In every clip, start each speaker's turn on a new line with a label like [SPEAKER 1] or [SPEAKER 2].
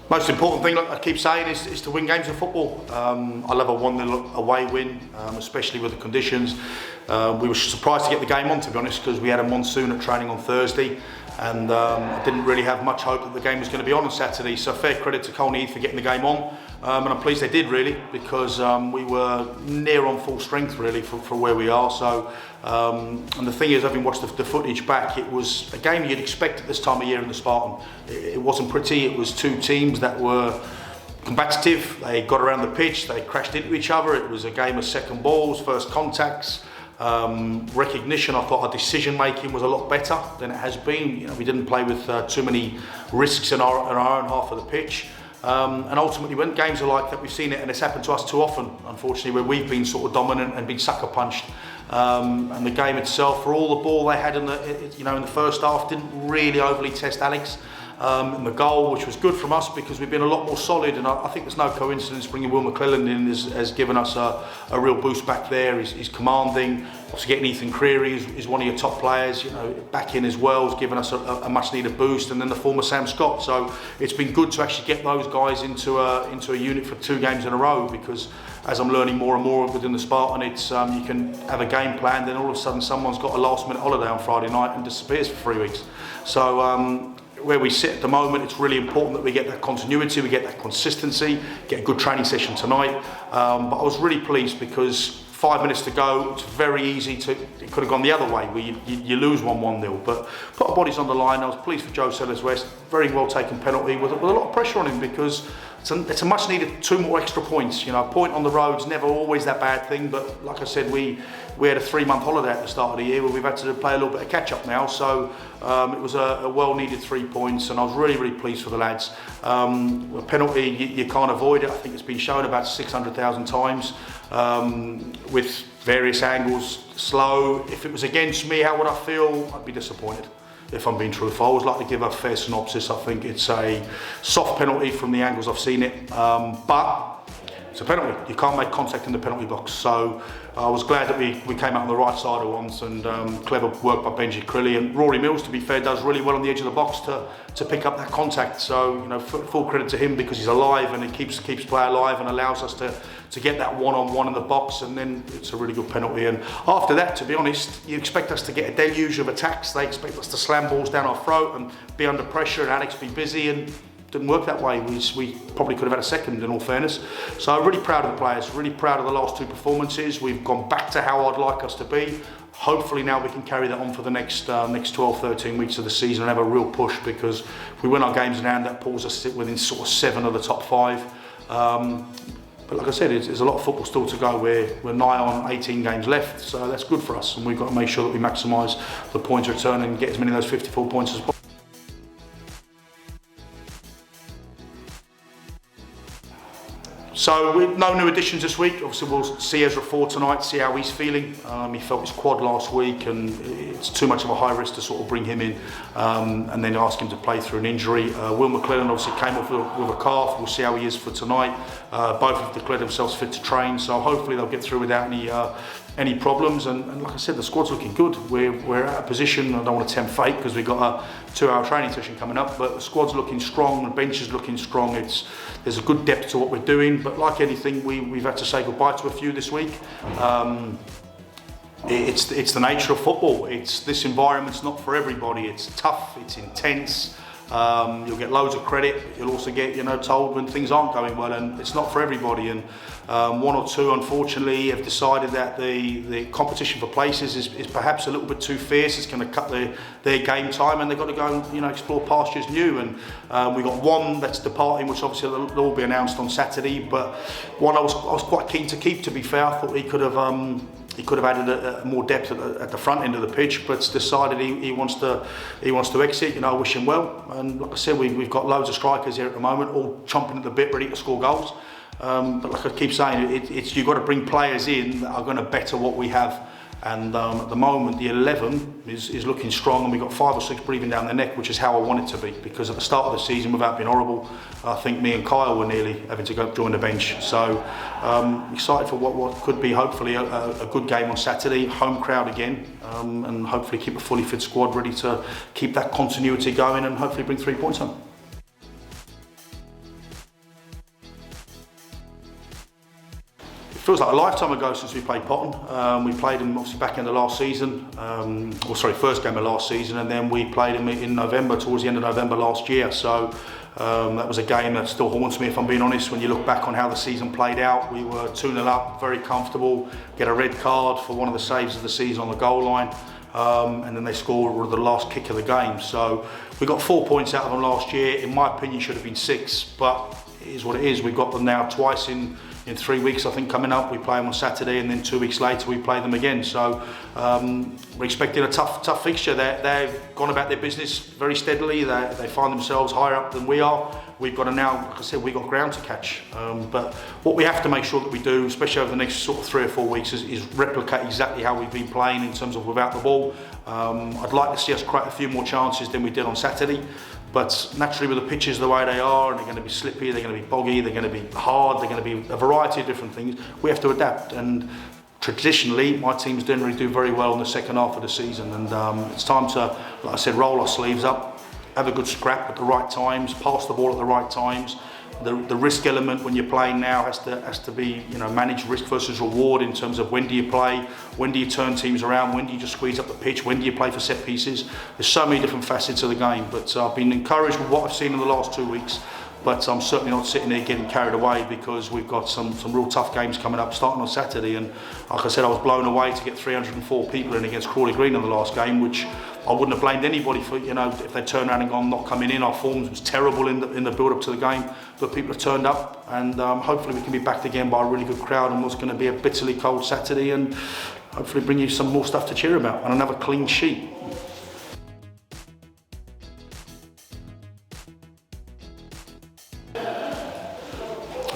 [SPEAKER 1] Most important thing, like I keep saying, is to win games of football. I love a 1-0 away win, especially with the conditions. We were surprised to get the game on, to be honest, because we had a monsoon at training on Thursday, and I didn't really have much hope that the game was going to be on Saturday. So fair credit to Colney Heath for getting the game on, and I'm pleased they did, really, because we were near on full strength really for where we are. So and the thing is, having watched the footage back, it was a game you'd expect at this time of year in the Spartan. It wasn't pretty. It was two teams that were combative. They got around the pitch, they crashed into each other. It was a game of second balls, first contacts. Recognition. I thought our decision making was a lot better than it has been. You know, we didn't play with too many risks in our own half of the pitch. And ultimately, when games are like that, we've seen it, and it's happened to us too often, unfortunately, where we've been sort of dominant and been sucker punched. And the game itself, for all the ball they had in the first half, didn't really overly test Alex. And the goal, which was good from us because we've been a lot more solid, and I think there's no coincidence bringing Will McClellan in has given us a real boost back there. He's commanding. Obviously, getting Ethan Creary is one of your top players, you know, back in as well, has given us a much needed boost, and then the former Sam Scott. So it's been good to actually get those guys into a unit for 2 games in a row, because as I'm learning more and more within the Spartan, it's you can have a game plan, then all of a sudden someone's got a last minute holiday on Friday night and disappears for 3 weeks. So where we sit at the moment, it's really important that we get that continuity, we get that consistency, get a good training session tonight. But I was really pleased because 5 minutes to go, it's very easy it could have gone the other way, where you lose 1-0, but put our bodies on the line. I was pleased for Joe Sellers-West, very well taken penalty with a lot of pressure on him, because it's a much needed 2 more extra points. You know, a point on the road's never always that bad thing, but like I said, we had a 3-month holiday at the start of the year where we've had to play a little bit of catch up now, so it was a well needed 3 points, and I was really pleased for the lads. A penalty, you can't avoid it. I think it's been shown about 600,000 times with various angles, slow. If it was against me, how would I feel? I'd be disappointed, if I'm being truthful. I always like to give a fair synopsis. I think it's a soft penalty from the angles I've seen it, but it's a penalty. You can't make contact in the penalty box. So I was glad that we came out on the right side of once, and clever work by Benji Crilly. And Rory Mills, to be fair, does really well on the edge of the box to pick up that contact. So, you know, full credit to him, because he's alive and he keeps play alive and allows us to get that one-on-one in the box, and then it's a really good penalty. And after that, to be honest, you expect us to get a deluge of attacks. They expect us to slam balls down our throat and be under pressure, and Alex be busy, and didn't work that way. We probably could have had a second, in all fairness. So I'm really proud of the players, really proud of the last 2 performances. We've gone back to how I'd like us to be. Hopefully now we can carry that on for the next 12, 13 weeks of the season and have a real push, because if we win our games in hand, that pulls us within sort of 7 of the top 5. But like I said, there's a lot of football still to go. We're nigh on 18 games left, so that's good for us, and we've got to make sure that we maximise the points return and get as many of those 54 points as possible. So with no new additions this week. Obviously we'll see Ezra Ford tonight, see how he's feeling. He felt his quad last week, and it's too much of a high risk to sort of bring him in and then ask him to play through an injury. Will McClellan obviously came off with a calf. We'll see how he is for tonight. Both have declared themselves fit to train, so hopefully they'll get through without any problems. And like I said, the squad's looking good. We're at a position, I don't want to tempt fate because we've got a 2-hour training session coming up, but the squad's looking strong, the bench is looking strong. There's a good depth to what we're doing, but like anything, we've had to say goodbye to a few this week. It's the nature of football. This environment's not for everybody. It's tough, it's intense. You'll get loads of credit, but you'll also get told when things aren't going well, and it's not for everybody. And 1 or 2 unfortunately have decided that the competition for places is perhaps a little bit too fierce. It's going to cut their game time, and they've got to go and explore pastures new. And we've got one that's departing, which obviously will all be announced on Saturday, but one I was quite keen to keep, to be fair. I thought he could have added a more depth at the front end of the pitch, but decided he wants to exit. I wish him well. And like I said, we've got loads of strikers here at the moment, all chomping at the bit, ready to score goals. But like I keep saying, you've got to bring players in that are going to better what we have. And at the moment, the 11 is looking strong, and we've got 5 or 6 breathing down their neck, which is how I want it to be. Because at the start of the season, without being horrible, I think me and Kyle were nearly having to go join the bench. So excited for what could be hopefully a good game on Saturday, home crowd again, and hopefully keep a fully fit squad ready to keep that continuity going and hopefully bring 3 points home. feels like a lifetime ago since we played Potton. We played them obviously back in the last season, first game of last season, and then we played them in November, towards the end of November last year. So that was a game that still haunts me, if I'm being honest. When you look back on how the season played out, we were 2-0 up, very comfortable, get a red card for one of the saves of the season on the goal line, and then they scored the last kick of the game. So we got 4 points out of them last year. In my opinion, should have been 6, but it is what it is. We've got them now twice in 3 weeks, I think, coming up. We play them on Saturday, and then 2 weeks later we play them again. So we're expecting a tough fixture. They've gone about their business very steadily. They find themselves higher up than we are. We've got to now, like I said, we've got ground to catch. But what we have to make sure that we do, especially over the next sort of 3 or 4 weeks, is replicate exactly how we've been playing in terms of without the ball. I'd like to see us create a few more chances than we did on Saturday. But naturally, with the pitches the way they are, and they're going to be slippy, they're going to be boggy, they're going to be hard, they're going to be a variety of different things, we have to adapt. And traditionally, my teams generally do very well in the second half of the season. And it's time to, like I said, roll our sleeves up, have a good scrap at the right times, pass the ball at the right times. The risk element when you're playing now has to be, managed risk versus reward in terms of when do you play, when do you turn teams around, when do you just squeeze up the pitch, when do you play for set pieces. There's so many different facets of the game, but I've been encouraged with what I've seen in the last 2 weeks. But I'm certainly not sitting there getting carried away, because we've got some real tough games coming up starting on Saturday. And like I said, I was blown away to get 304 people in against Crawley Green in the last game, which I wouldn't have blamed anybody for, if they turned around and gone not coming in. Our form was terrible in the build-up to the game, but people have turned up, and hopefully we can be backed again by a really good crowd on what's going to be a bitterly cold Saturday, and hopefully bring you some more stuff to cheer about and another clean sheet.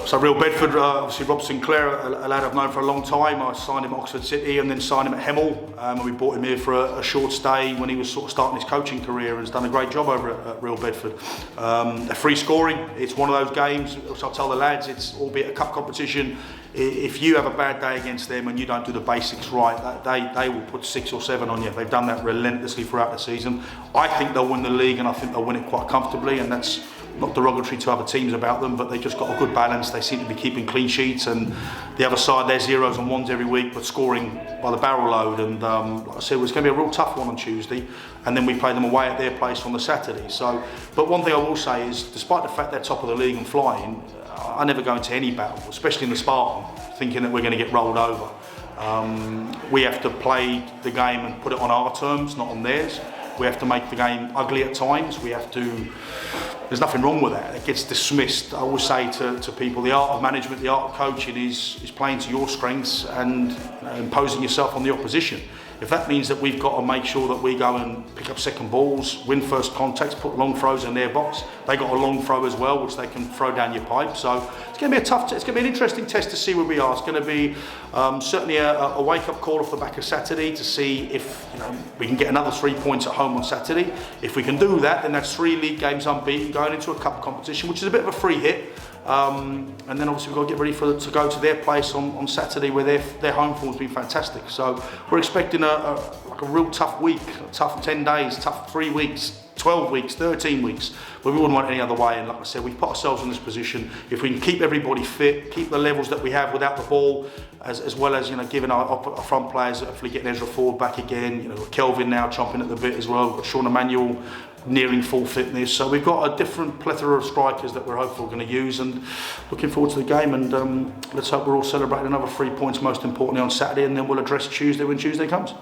[SPEAKER 1] So Real Bedford, obviously Rob Sinclair, a lad I've known for a long time. I signed him at Oxford City and then signed him at Hemel, and we brought him here for a short stay when he was sort of starting his coaching career, and has done a great job over at Real Bedford. A free scoring, it's one of those games, which I'll tell the lads, it's albeit a cup competition. If you have a bad day against them and you don't do the basics right, they will put 6 or 7 on you. They've done that relentlessly throughout the season. I think they'll win the league, and I think they'll win it quite comfortably, and that's not derogatory to other teams about them, but they just got a good balance. They seem to be keeping clean sheets, and the other side, they're 0s and 1s every week, but scoring by the barrel load. And like I said, it's going to be a real tough one on Tuesday, and then we play them away at their place on the Saturday. So, but one thing I will say is, despite the fact they're top of the league and flying, I never go into any battle, especially in the Spartan, thinking that we're going to get rolled over. We have to play the game and put it on our terms, not on theirs. We have to make the game ugly at times. We have to. There's nothing wrong with that. It gets dismissed. I always say to people, the art of management, the art of coaching is playing to your strengths and imposing yourself on the opposition. If that means that we've got to make sure that we go and pick up second balls, win first contacts, put long throws in their box. They got a long throw as well, which they can throw down your pipe. So it's going to be it's going to be an interesting test to see where we are. It's going to be certainly a wake-up call off the back of Saturday to see if we can get another 3 points at home on Saturday. If we can do that, then that's 3 league games unbeaten going into a cup competition, which is a bit of a free hit. And then obviously we've got to get ready to go to their place on Saturday, where their home form's been fantastic. So we're expecting a real tough week, a tough 10 days, tough 3 weeks, 12 weeks, 13 weeks, but we wouldn't want it any other way. And like I said, we've put ourselves in this position. If we can keep everybody fit, keep the levels that we have without the ball, as well as giving our front players, hopefully getting Ezra Ford back again. Kelvin now chomping at the bit as well. We've got Sean Emmanuel nearing full fitness. So we've got a different plethora of strikers that we're hopefully going to use, and looking forward to the game. And let's hope we're all celebrating another 3 points, most importantly on Saturday, and then we'll address Tuesday when Tuesday comes.